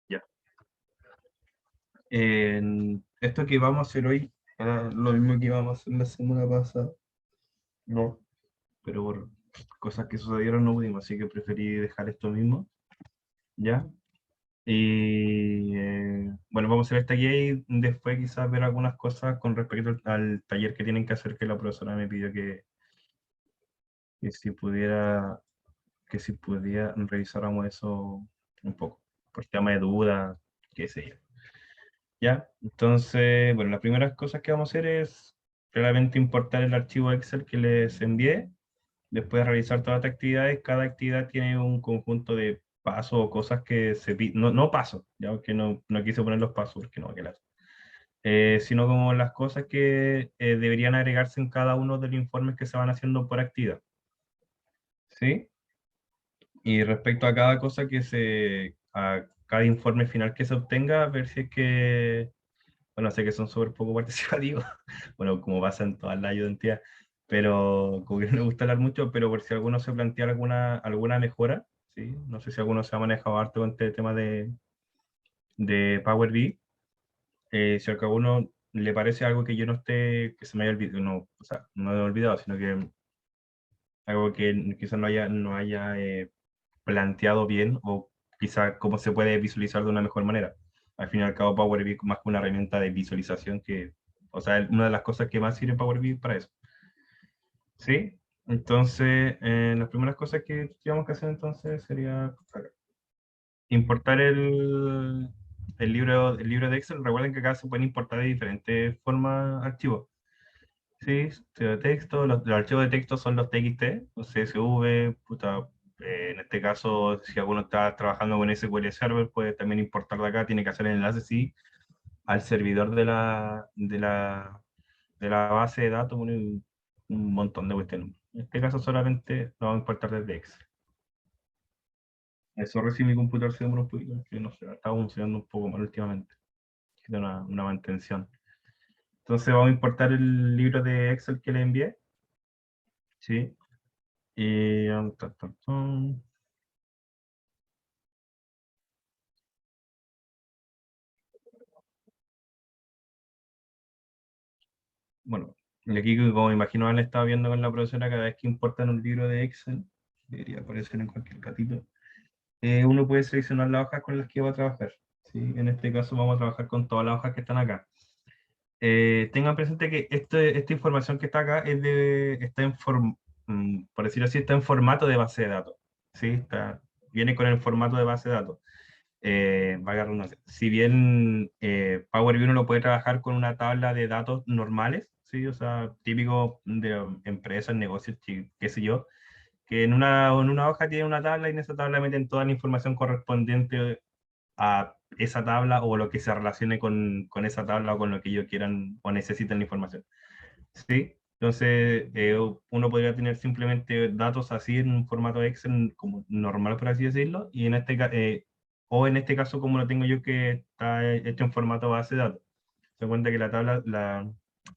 Ya. Esto que vamos a hacer hoy era lo mismo que íbamos a hacer la semana pasada. No, pero por cosas que sucedieron no pudimos, así que preferí dejar esto mismo, ¿ya? Y bueno, vamos a hacer esta guía y después quizás ver algunas cosas con respecto al taller que tienen que hacer, que la profesora me pidió que si pudiera, que si pudiera revisáramos eso un poco, por tema de dudas, qué sé yo. ¿Ya? Entonces, bueno, las primeras cosas que vamos a hacer es claramente importar el archivo Excel que les envié. Después de realizar todas las actividades, cada actividad tiene un conjunto de pasos o cosas que se piden, no, no pasos, ya que no quise poner los pasos porque no, que las, sino como las cosas que deberían agregarse en cada uno de los informes que se van haciendo por actividad. ¿Sí? Y respecto a cada cosa a cada informe final que se obtenga, ver si es que, bueno, sé que son súper poco participativos, bueno, como pasa en todas las ayudantías, pero como que no me gusta hablar mucho, pero por si alguno se plantea alguna mejora, ¿sí? No sé si alguno se ha manejado harto con este tema de Power BI, si a alguno le parece algo que yo no esté, que se me haya olvidado, no, o sea, no he olvidado, sino que algo que quizás no haya planteado bien o quizás cómo se puede visualizar de una mejor manera. Al fin y al cabo, Power BI es más que una herramienta de visualización que, o sea, una de las cosas que más sirve Power BI para eso. ¿Sí? Entonces, las primeras cosas que tenemos que hacer entonces sería importar el libro de Excel. Recuerden que acá se pueden importar de diferentes formas archivos. Sí, de texto, los archivos de texto son los TXT, los CSV, puta, en este caso, si alguno está trabajando con SQL Server, puede también importar de acá, tiene que hacer el enlace, sí, al servidor de la base de datos, un montón de cuestiones. En este caso solamente lo vamos a importar desde Excel. Eso recién mi computador se demora un poquito, que no sé, está funcionando un poco mal últimamente, tiene una mantención. Entonces vamos a importar el libro de Excel que le envié, ¿sí? Y bueno, y aquí como me imagino han estado viendo con la profesora, cada vez que importan un libro de Excel, debería aparecer en cualquier gatito, uno puede seleccionar las hojas con las que va a trabajar. ¿Sí? En este caso vamos a trabajar con todas las hojas que están acá. Tengan presente que esta información que está acá por decir así, está en formato de base de datos. ¿Sí? Viene con el formato de base de datos. Valga la redundancia. Si bien Power BI uno lo puede trabajar con una tabla de datos normales, ¿sí? O sea, típico de empresas, negocios, qué sé yo, que en una hoja tiene una tabla y en esa tabla meten toda la información correspondiente a esa tabla o lo que se relacione con esa tabla o con lo que ellos quieran o necesiten la información. ¿Sí? Entonces, uno podría tener simplemente datos así en un formato Excel como normal, por así decirlo, y o en este caso, como lo tengo yo, que está hecho en formato base de datos. Se cuenta que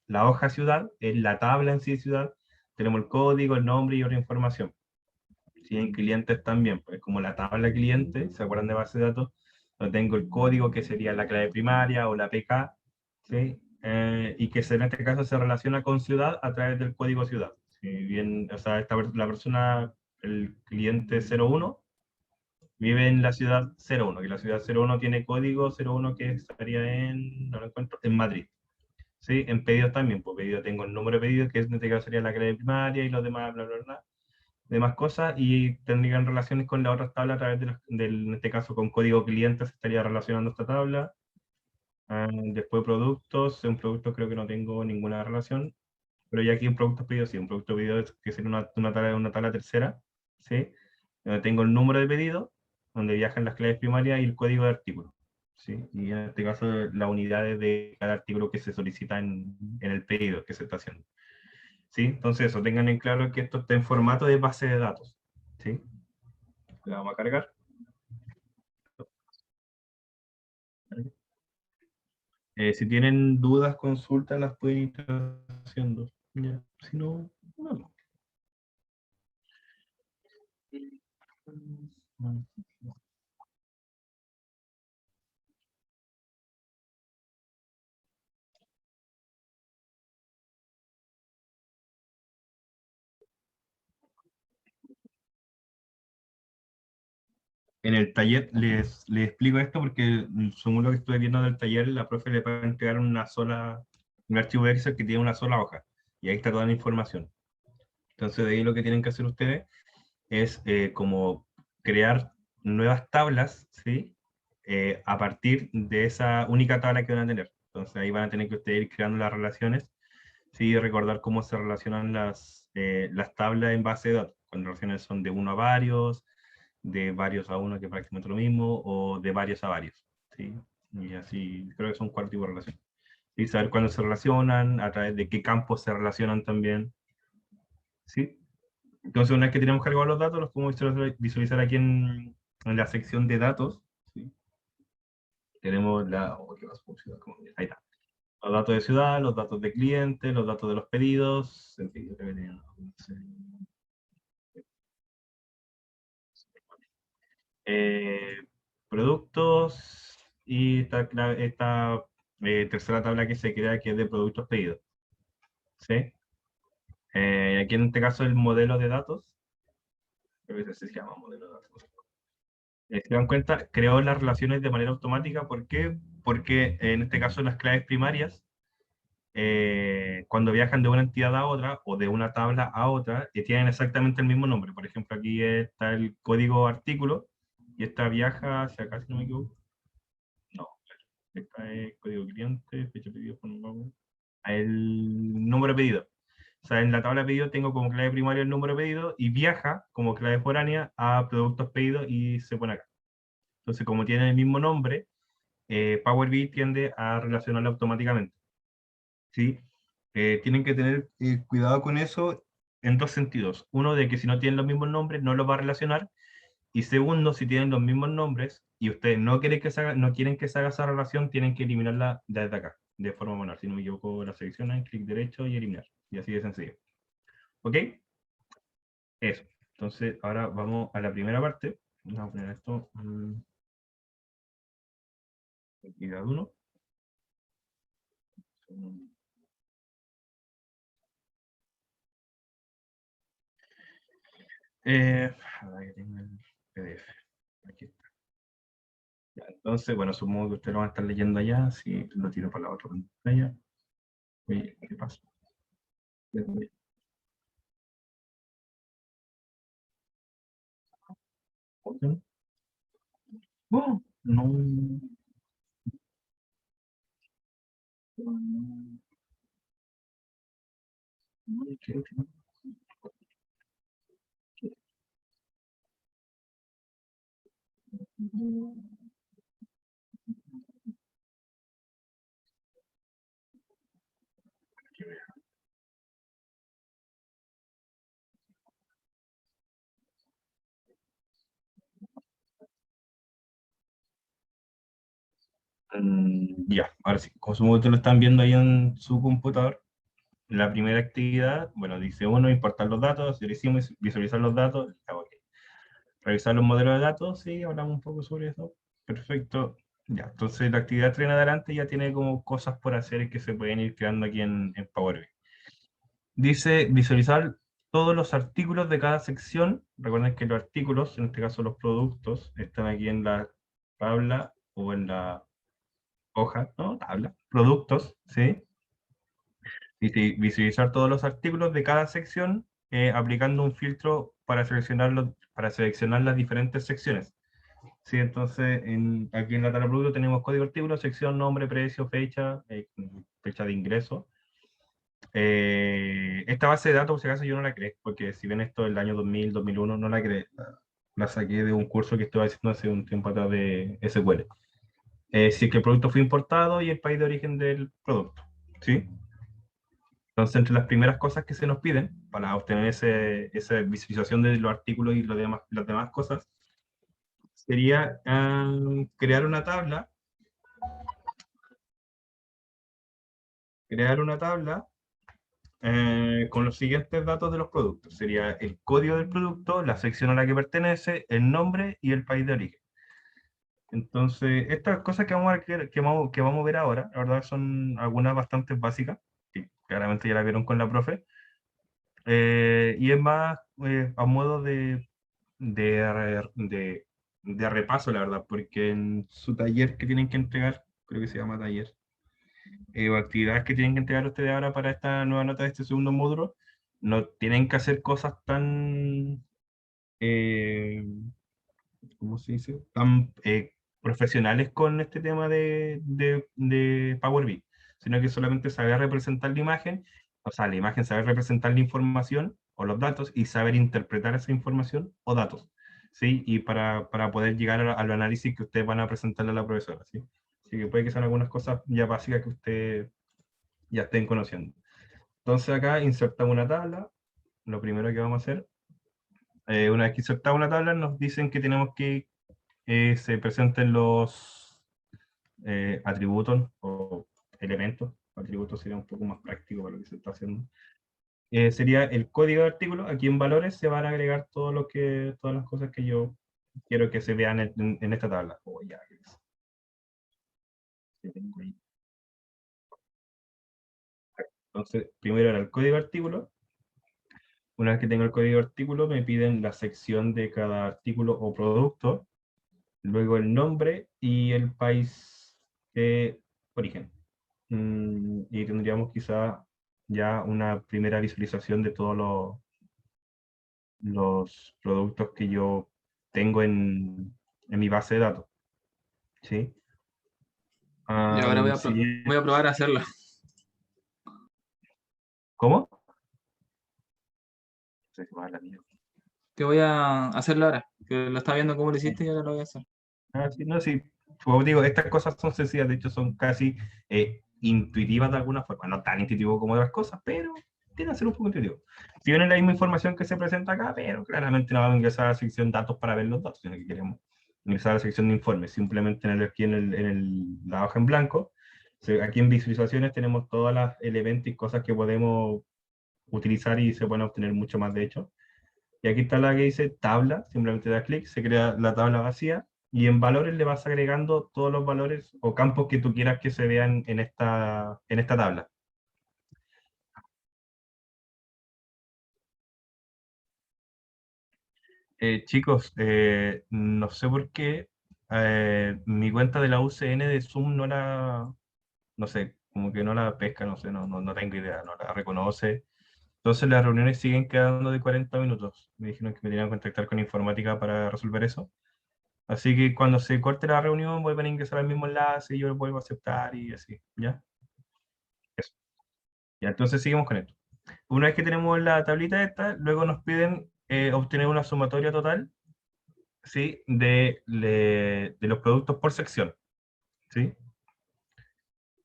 la hoja ciudad es la tabla en sí de ciudad, tenemos el código, el nombre y otra información. Si en clientes también, pues como la tabla cliente, ¿se acuerdan de base de datos? Donde tengo el código que sería la clave primaria o la PK, ¿sí? Y que en este caso se relaciona con ciudad a través del código ciudad. Si bien, o sea, la persona, el cliente 01, vive en la ciudad 01, que la ciudad 01 tiene código 01 que estaría no lo encuentro, en Madrid. ¿sí? En pedidos también, pues pedido tengo el número de pedido, que en este caso sería la clave primaria y los demás, bla, bla, bla, demás cosas, y tendrían relaciones con las otras tablas a través en este caso con código cliente se estaría relacionando esta tabla. Después productos, en productos creo que no tengo ninguna relación, pero ya aquí en productos pedidos sí, un producto pedido que sería una tabla tercera, ¿sí? Donde tengo el número de pedido, donde viajan las claves primarias y el código de artículo, ¿sí? Y en este caso las unidades de cada artículo que se solicita en el pedido que se está haciendo, ¿sí? Entonces eso, tengan en claro que esto está en formato de base de datos, ¿sí? Le vamos a cargar. Si tienen dudas, consultas, las pueden ir haciendo. Ya. Si no, no. En el taller les explico esto porque según lo que estuve viendo del taller, la profe le va a entregar un archivo Excel que tiene una sola hoja y ahí está toda la información. Entonces de ahí lo que tienen que hacer ustedes es como crear nuevas tablas, ¿sí? A partir de esa única tabla que van a tener. Entonces ahí van a tener que ustedes ir creando las relaciones, ¿sí? Recordar cómo se relacionan las tablas en base de datos. Cuando relaciones son de uno a varios, de varios a uno, que es prácticamente lo mismo, o de varios a varios, ¿sí? Y así, creo que son cuatro tipos de relaciones. Y saber cuándo se relacionan, a través de qué campos se relacionan también, ¿sí? Entonces, una vez que tenemos cargados los datos, los podemos visualizar aquí en la sección de datos, ¿sí? Tenemos ¿qué más puedo ciudad? Ahí está. Los datos de ciudad, los datos de cliente, los datos de los pedidos, en fin, yo creo que eh, productos y esta tercera tabla que se crea que es de productos pedidos, ¿sí? Aquí en este caso el modelo de datos, creo que se llama modelo de datos. Si se dan cuenta, creo las relaciones de manera automática. ¿Por qué? Porque en este caso las claves primarias, cuando viajan de una entidad a otra o de una tabla a otra, tienen exactamente el mismo nombre. Por ejemplo, aquí está el código artículo y esta viaja hacia acá, si no me equivoco. No, esta es código cliente, fecha de pedido, por nombre, el número de pedido. O sea, en la tabla de pedido tengo como clave primaria el número de pedido y viaja como clave foránea a productos pedidos y se pone acá. Entonces, como tiene el mismo nombre, Power BI tiende a relacionarlo automáticamente, ¿sí? Tienen que tener cuidado con eso en dos sentidos. Uno, de que si no tienen los mismos nombres, no los va a relacionar. Y segundo, si tienen los mismos nombres y ustedes no quieren que se haga esa relación, tienen que eliminarla desde acá, de forma manual. Si no me equivoco, la seleccionan, clic derecho y eliminar. Y así de sencillo. ¿Ok? Eso. Entonces, ahora vamos a la primera parte. Vamos a poner esto. Actividad 1. Ahora que tengo el PDF. Aquí está. Ya, entonces, bueno, supongo que ustedes lo van a estar leyendo allá. Si lo tiro para la otra pantalla. Oye, ¿qué pasa? Oh, no. Ya, ahora sí, como supongo que ustedes lo están viendo ahí en su computador, la primera actividad, bueno, dice uno, importar los datos, ya lo hicimos, visualizar los datos, ya, ok. Revisar los modelos de datos, sí, hablamos un poco sobre eso, perfecto. Ya, entonces la actividad 3 en adelante ya tiene como cosas por hacer que se pueden ir creando aquí en Power BI. Dice visualizar todos los artículos de cada sección. Recuerden que los artículos, en este caso los productos, están aquí en la tabla o en la hoja, ¿no? Tabla. Productos, ¿sí? visualizar todos los artículos de cada sección aplicando un filtro para seleccionar las diferentes secciones. Sí, entonces aquí en la tabla de producto tenemos código artículo, sección, nombre, precio, fecha, fecha de ingreso. Esta base de datos, por si acaso, yo no la creé, porque si ven esto del año 2000, 2001, no la creé. La saqué de un curso que estuve haciendo hace un tiempo atrás de SQL. Si es que el producto fue importado y el país de origen del producto. ¿Sí? Entonces, entre las primeras cosas que se nos piden para obtener esa visualización de los artículos y las demás cosas, sería crear una tabla con los siguientes datos de los productos. Sería el código del producto, la sección a la que pertenece, el nombre y el país de origen. Entonces, estas cosas que vamos a ver ahora, la verdad son algunas bastante básicas, que claramente ya la vieron con la profe, y es más a modo de repaso, la verdad, porque en su taller que tienen que entregar, creo que se llama taller, o actividades que tienen que entregar ustedes ahora para esta nueva nota de este segundo módulo, no tienen que hacer cosas tan, eh, ¿cómo se dice? Tan profesionales con este tema de Power BI, sino que solamente saber representar la imagen, o sea, la imagen saber representar la información o los datos y saber interpretar esa información o datos, ¿sí? Y para poder llegar al análisis que ustedes van a presentarle a la profesora, ¿sí? Así que puede que sean algunas cosas ya básicas que ustedes ya estén conociendo. Entonces acá insertamos una tabla, lo primero que vamos a hacer, una vez que insertamos una tabla nos dicen que tenemos que se presenten los atributos o elementos. Atributos sería un poco más práctico para lo que se está haciendo. Sería el código de artículo. Aquí en valores se van a agregar todas las cosas que yo quiero que se vean en esta tabla. Oh, ya, que tengo ahí. Entonces, primero era el código de artículo. Una vez que tengo el código de artículo, me piden la sección de cada artículo o producto, luego el nombre y el país de origen. Y tendríamos quizá ya una primera visualización de todos los productos que yo tengo en mi base de datos. ¿Sí? Y ahora Sí. voy a probar a hacerlo. ¿Cómo? Se llama la mía. Que voy a hacerlo ahora. Que lo estaba viendo cómo lo hiciste y ahora lo voy a hacer. Sí, no, sí. Como digo, estas cosas son sencillas, de hecho son casi intuitivas de alguna forma. No tan intuitivo como otras cosas, pero tiene que ser un poco intuitivo. Si bien es la misma información que se presenta acá, pero claramente no vamos a ingresar a la sección datos para ver los datos, sino que queremos ingresar a la sección de informes. Simplemente aquí la hoja en blanco, aquí en visualizaciones tenemos todos los elementos y cosas que podemos utilizar y se pueden obtener mucho más de hecho. Y aquí está la que dice tabla, simplemente da clic, se crea la tabla vacía y en valores le vas agregando todos los valores o campos que tú quieras que se vean en esta tabla. Chicos, no sé por qué mi cuenta de la UCN de Zoom no sé, como que no la pesca, no sé, no tengo idea, no la reconoce. Entonces las reuniones siguen quedando de 40 minutos. Me dijeron que me tenían que contactar con informática para resolver eso. Así que cuando se corte la reunión, vuelven a ingresar al mismo enlace y yo lo vuelvo a aceptar y así, ¿ya? Eso. Ya, entonces seguimos con esto. Una vez que tenemos la tablita esta, luego nos piden obtener una sumatoria total, ¿sí? De los productos por sección, ¿sí?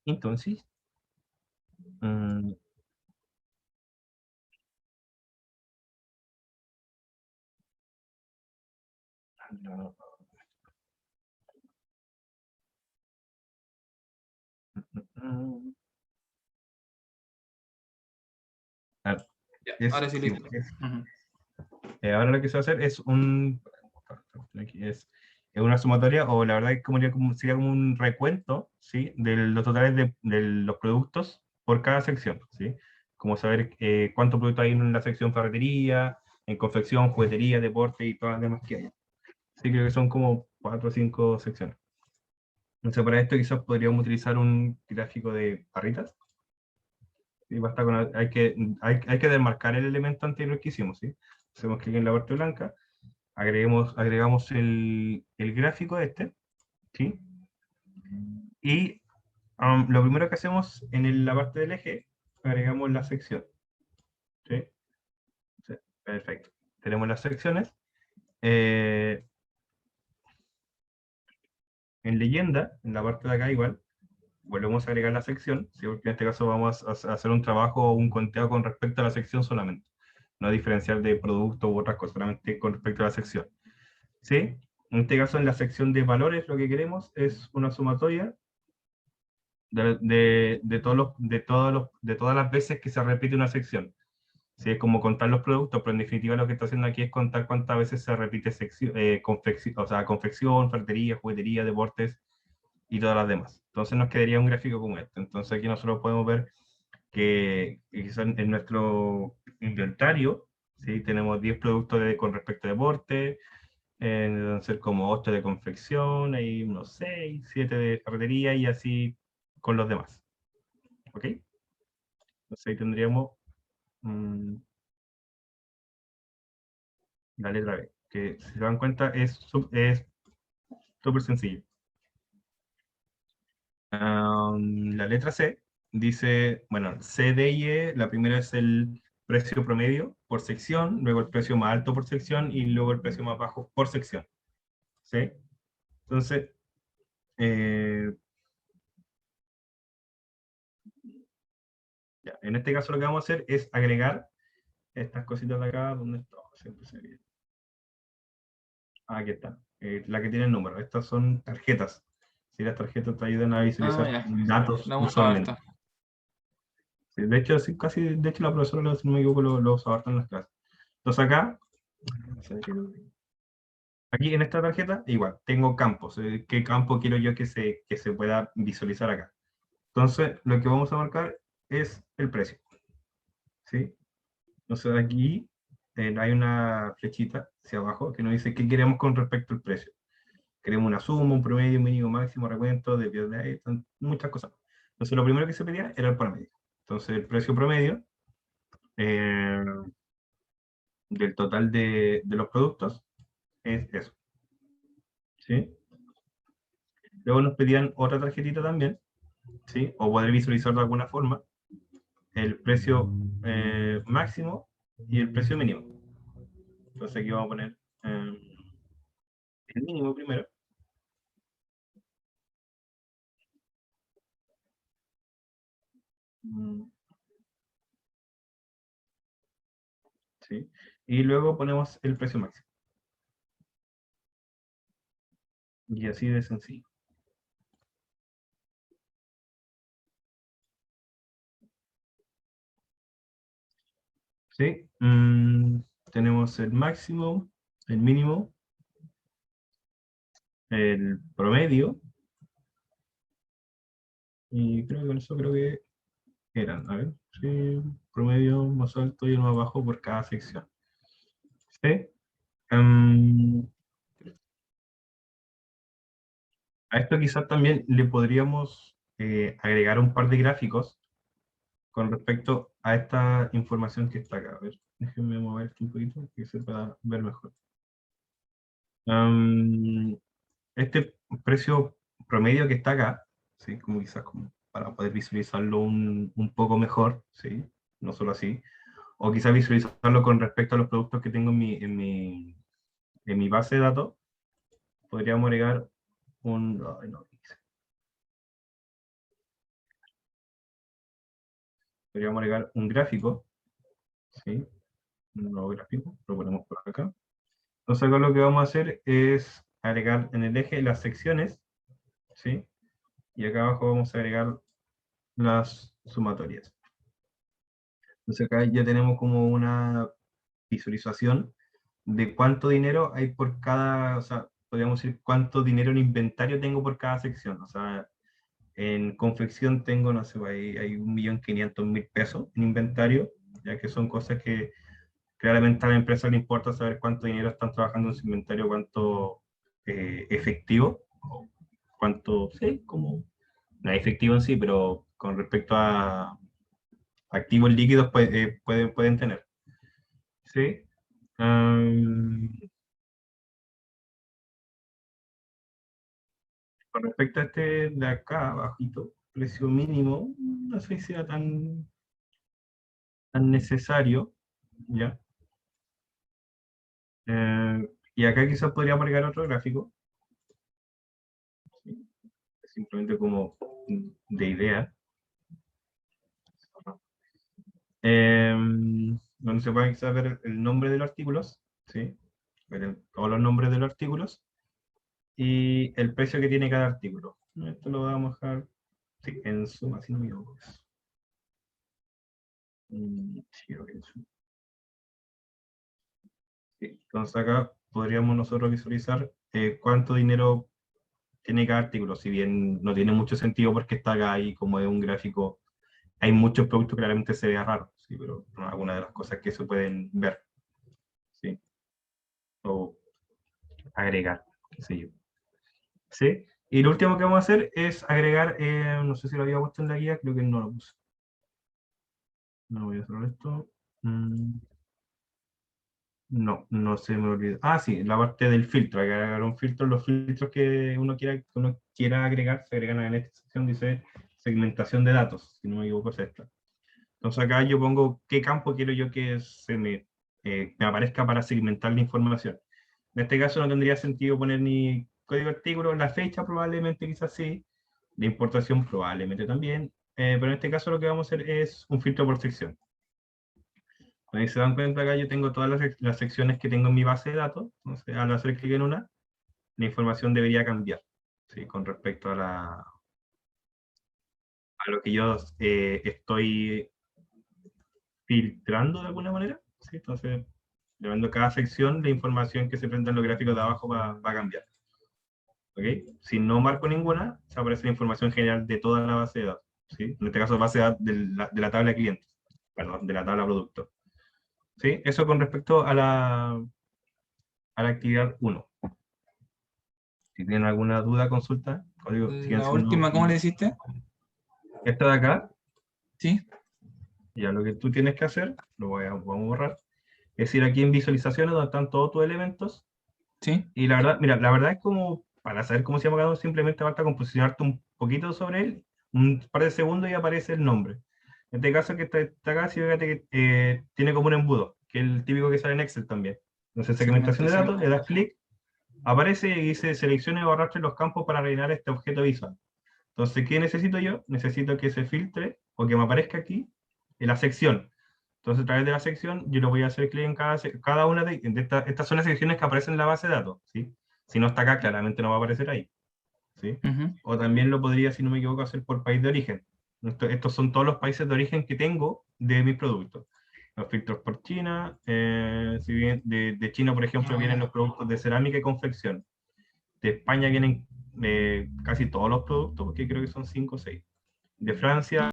Entonces, mm, no, mm, ah, Ya, ahora sí sí, listo. Ujú. ahora lo que se va a hacer es una sumatoria, o la verdad es sería como un recuento, ¿sí? De los totales de los productos por cada sección, ¿sí? Como saber cuántos productos hay en la sección ferretería, en confección, juguetería, deporte y todas las demás que hay. Sí, creo que son como 4 o 5 secciones. Entonces, para esto quizás podríamos utilizar un gráfico de barritas. Y basta con, hay que desmarcar el elemento anterior que hicimos, ¿sí? Hacemos clic en la parte blanca, agregamos el gráfico este, ¿sí? Y lo primero que hacemos en la parte del eje, agregamos la sección, ¿sí? Sí, perfecto. Tenemos las secciones. En leyenda, en la parte de acá igual, volvemos a agregar la sección, ¿sí? Porque en este caso vamos a hacer un trabajo o un conteo con respecto a la sección solamente, no diferenciar de producto u otras cosas, solamente con respecto a la sección. ¿Sí? En este caso, en la sección de valores, lo que queremos es una sumatoria de todas las veces que se repite una sección. Sí, es como contar los productos, pero en definitiva lo que está haciendo aquí es contar cuántas veces se repite sección, o sea, confección, ferretería, juguetería, deportes y todas las demás. Entonces nos quedaría un gráfico como este. Entonces aquí nosotros podemos ver que quizás en nuestro inventario, ¿sí? Tenemos 10 productos con respecto a deporte, deben ser como 8 de confección, hay unos 6, 7 de ferretería y así con los demás. ¿Ok? Entonces ahí tendríamos mm, la letra B, que si se dan cuenta es súper sencillo. La letra C dice, bueno, C, D y E, la primera es el precio promedio por sección, luego el precio más alto por sección y luego el precio más bajo por sección. ¿Sí? Entonces, eh, ya, en este caso lo que vamos a hacer es agregar estas cositas de acá, donde está. Siempre se ve. Aquí está. La que tiene el número. Estas son tarjetas. Si las tarjetas te ayudan a Ah, visualizar ya. datos La uso usualmente. harto. Sí, de hecho, sí, casi, de hecho la profesora, si no me equivoco, lo usa harto en las clases. Entonces acá, aquí en esta tarjeta, igual, tengo campos. ¿Qué campo quiero yo que se pueda visualizar acá? Entonces, lo que vamos a marcar es el precio. ¿Sí? Entonces aquí hay una flechita hacia abajo que nos dice qué queremos con respecto al precio. Queremos una suma, un promedio, un mínimo, máximo, recuento, de ahí, muchas cosas. Entonces lo primero que se pedía era el promedio. Entonces el precio promedio eh, del total de los productos es eso. ¿Sí? Luego nos pedían otra tarjetita también, ¿sí? O poder visualizar de alguna forma el precio máximo y el precio mínimo. Entonces aquí vamos a poner el mínimo primero. Mm, ¿sí? Y luego ponemos el precio máximo. Y así de sencillo. ¿Sí? Tenemos el máximo, el mínimo, el promedio, y creo que con eso creo que eran, a ver, sí, promedio más alto y el más bajo por cada sección. ¿Sí? Em, a esto quizás también le podríamos agregar un par de gráficos con respecto a esta información que está acá. A ver, déjenme mover esto un poquito que se pueda ver mejor. Em, este precio promedio que está acá, ¿sí? Como quizás como para poder visualizarlo un poco mejor, ¿sí? No solo así, o quizás visualizarlo con respecto a los productos que tengo en mi base de datos, podríamos agregar ay, no, podríamos agregar un gráfico, ¿sí? Un nuevo gráfico, lo ponemos por acá. Entonces acá lo que vamos a hacer es agregar en el eje las secciones, ¿sí? Y acá abajo vamos a agregar las sumatorias. Entonces acá ya tenemos como una visualización de cuánto dinero hay por cada, o sea, podríamos decir cuánto dinero en inventario tengo por cada sección. O sea, en confección tengo, no sé, hay 1.500.000 pesos en inventario, ya que son cosas que claramente a la empresa le importa saber cuánto dinero están trabajando en su inventario, cuánto efectivo, o cuánto, sí, como, no es efectivo en sí, pero con respecto activos líquidos pueden tener. ¿Sí? Con respecto a este de acá, bajito, precio mínimo, no sé si sea tan necesario, ¿ya? Y acá quizás podría marcar otro gráfico, ¿sí? Simplemente como de idea. Donde se puede saber el nombre de los artículos, ¿sí? Ver todos los nombres de los artículos y el precio que tiene cada artículo. Esto lo vamos a dejar, sí, en suma, si no me equivoco. Sí, creo que en suma. Sí, entonces acá podríamos nosotros visualizar cuánto dinero tiene cada artículo, si bien no tiene mucho sentido porque está acá y como es un gráfico, hay muchos productos que claramente se ve raro, ¿sí? Pero no, algunas de las cosas que se pueden ver, ¿sí? O agregar, qué sé yo. ¿Sí? Y lo último que vamos a hacer es agregar, no sé si lo había puesto en la guía, creo que no lo puse. No voy a cerrar esto. Mm, No, no se me olvidó. Ah, sí, la parte del filtro. Hay que agregar un filtro. Los filtros que uno quiera agregar se agregan en esta sección, dice segmentación de datos, si no me equivoco es esta. Entonces acá yo pongo qué campo quiero yo que me aparezca para segmentar la información. En este caso no tendría sentido poner ni código de artículo, la fecha probablemente quizás sí, la importación probablemente también, pero en este caso lo que vamos a hacer es un filtro por sección. Ahí se dan cuenta acá yo tengo todas las secciones que tengo en mi base de datos, entonces al hacer clic en una, la información debería cambiar, ¿sí? Con respecto a lo que yo estoy filtrando de alguna manera, ¿sí? Entonces, dependiendo de cada sección, la información que se presenta en los gráficos de abajo va a cambiar. ¿Ok? Si no marco ninguna, se aparece la información general de toda la base de datos, ¿sí? En este caso, base de datos de la tabla de clientes, perdón, de la tabla de productos. ¿Sí? Eso con respecto a la actividad 1. Si tienen alguna duda, consulta. Código siguen La siendo última, ¿cómo le hiciste? esta de acá. Sí, Ya lo que tú tienes que hacer, vamos a borrar, es ir aquí en visualizaciones donde están todos tus elementos. sí. Y la verdad, mira, la verdad es como, para saber cómo se llama cada uno, simplemente basta con posicionarte un poquito sobre él, un par de segundos y aparece el nombre. En este caso que está acá, sí, fíjate que tiene como un embudo, que es el típico que sale en Excel también. Entonces, segmentación de Segmentación. datos, le das clic, aparece y dice seleccione o arrastre los campos para rellenar este objeto visual. Entonces, ¿qué necesito yo? Necesito que se filtre o que me aparezca aquí en la sección. Entonces, a través de la sección, yo lo voy a hacer clic en cada una de estas son las secciones que aparecen en la base de datos, ¿sí? Si no está acá, claramente no va a aparecer ahí, ¿sí? Ujú. O también lo podría, si no me equivoco, hacer por país de origen. Estos son todos los países de origen que tengo de mis productos. Los filtros por China, si bien de China, por ejemplo, vienen los productos de cerámica y confección. De España vienen casi todos los productos, porque creo que son 5 o 6. De Francia